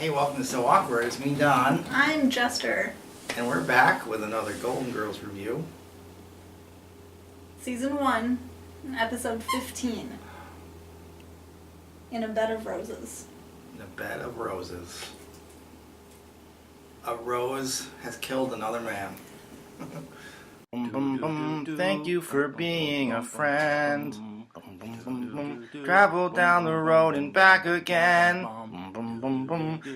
Hey, welcome to So Awkward. It's me, Don. I'm Jester. And we're back with another Golden Girls review. Season 1, episode 15. In a Bed of Roses. In a Bed of Roses. A rose has killed another man. Thank you for being a friend. Travel down the road and back again.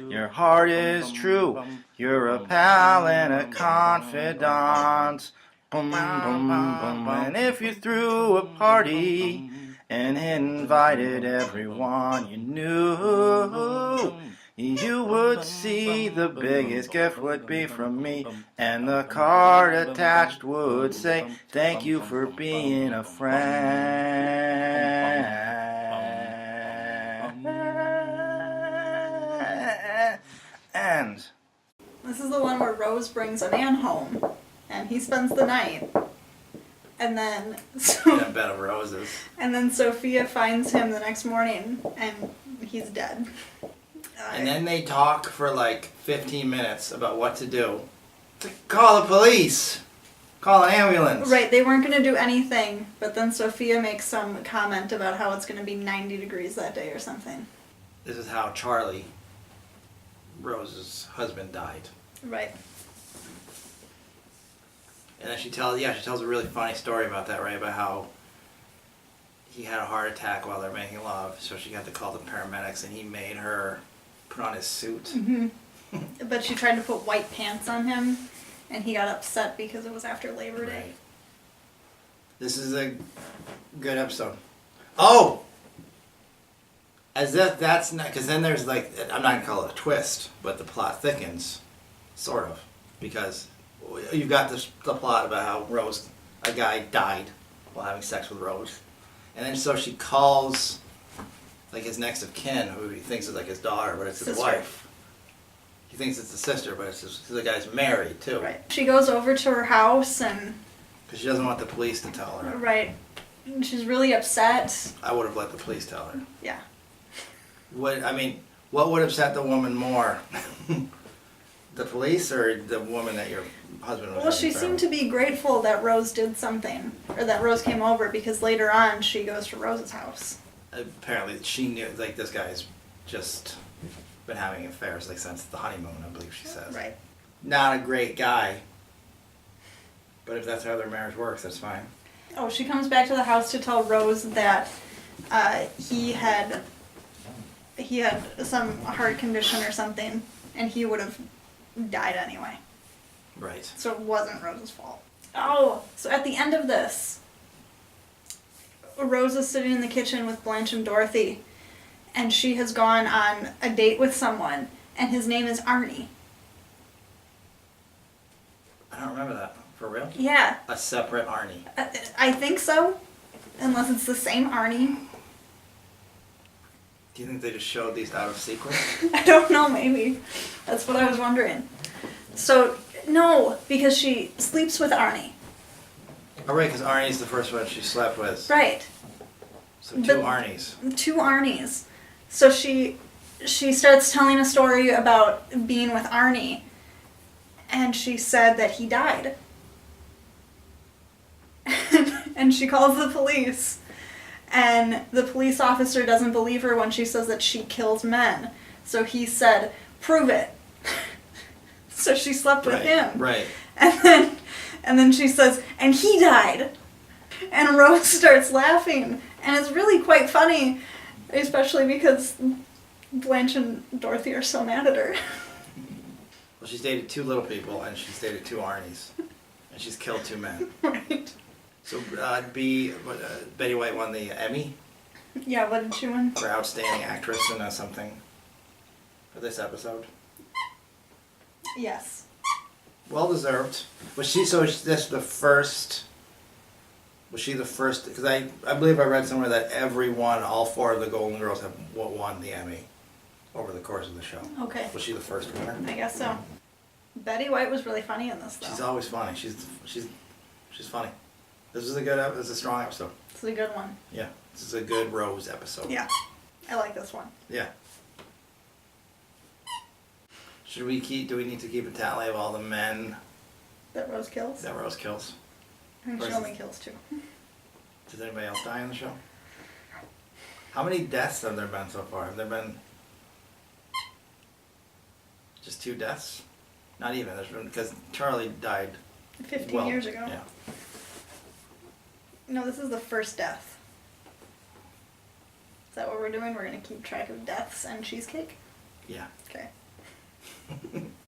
Your heart is true. You're a pal and a confidant. And if you threw a party and invited everyone you knew, you would see the biggest gift would be from me, and the card attached would say, thank you for being a friend. And this is the one where Rose brings a man home, and he spends the night. And then in a bed of roses. And then Sophia finds him the next morning, and he's dead. And then they talk for like 15 minutes about what to do. Call the police! Call an ambulance! Right, they weren't going to do anything, but then Sophia makes some comment about how it's going to be 90 degrees that day or something. This is how Charlie, Rose's husband, died. Right. And then she tells a really funny story about that, right? About how he had a heart attack while they're making love, so she had to call the paramedics, and he made her put on his suit. Mm-hmm. But she tried to put white pants on him, and he got upset because it was after Labor Day. Right. This is a good episode. Oh! As if that's not... Because then there's like... I'm not going to call it a twist, but the plot thickens. Sort of. Because you've got the plot about how a guy died while having sex with Rose. And then so she calls... like his next of kin, who he thinks is like his daughter, but it's his wife. He thinks it's the sister, but it's because the guy's married too. Right. She goes over to her house and... because she doesn't want the police to tell her. Right. She's really upset. I would have let the police tell her. Yeah. What would upset the woman more? The police or the woman that your husband was? Well, she seemed to be grateful that Rose did something, or that Rose came over, because later on she goes to Rose's house. Apparently she knew, like, this guy's just been having affairs, like, since the honeymoon, I believe she says. Right. Not a great guy, but if that's how their marriage works, that's fine. Oh, she comes back to the house to tell Rose that he had some heart condition or something, and he would have died anyway. Right. So it wasn't Rose's fault. Oh, so at the end of this, Rose is sitting in the kitchen with Blanche and Dorothy, and she has gone on a date with someone, and his name is Arnie. I don't remember that. For real? Yeah. A separate Arnie. I think so, unless it's the same Arnie. Do you think they just showed these out of sequence? I don't know, maybe. That's what I was wondering. So, no, because she sleeps with Arnie. Oh, right, because Arnie's the first one she slept with. Right. So two Arnies. Two Arnies. So she starts telling a story about being with Arnie, and she said that he died. And she calls the police, and the police officer doesn't believe her when she says that she kills men. So he said, prove it. So she slept with him. Right. And then she says, and he died. And Rose starts laughing. And it's really quite funny, especially because Blanche and Dorothy are so mad at her. Well, she's dated two little people, and she's dated two Arnies. And she's killed two men. Right. So Betty White won the Emmy Yeah, what did she win? for Outstanding Actress in something for this episode. Yes. Well deserved. Was she the first? Because I believe I read somewhere that all four of the Golden Girls have won the Emmy over the course of the show. Okay. Was she the first winner? I guess so. Betty White was really funny in this, though. She's always funny. She's funny. This is a strong episode. It's a good one. Yeah. This is a good Rose episode. Yeah. I like this one. Yeah. Do we need to keep a tally of all the men That Rose kills? that Rose kills? I think she Versus- only kills 2. Does anybody else die on the show? How many deaths have there been so far? Have there been just 2 deaths? Not even. There's been, because Charlie died 15 years ago. Yeah. No, this is the first death. Is that what we're doing? We're gonna keep track of deaths and cheesecake? Yeah. Okay.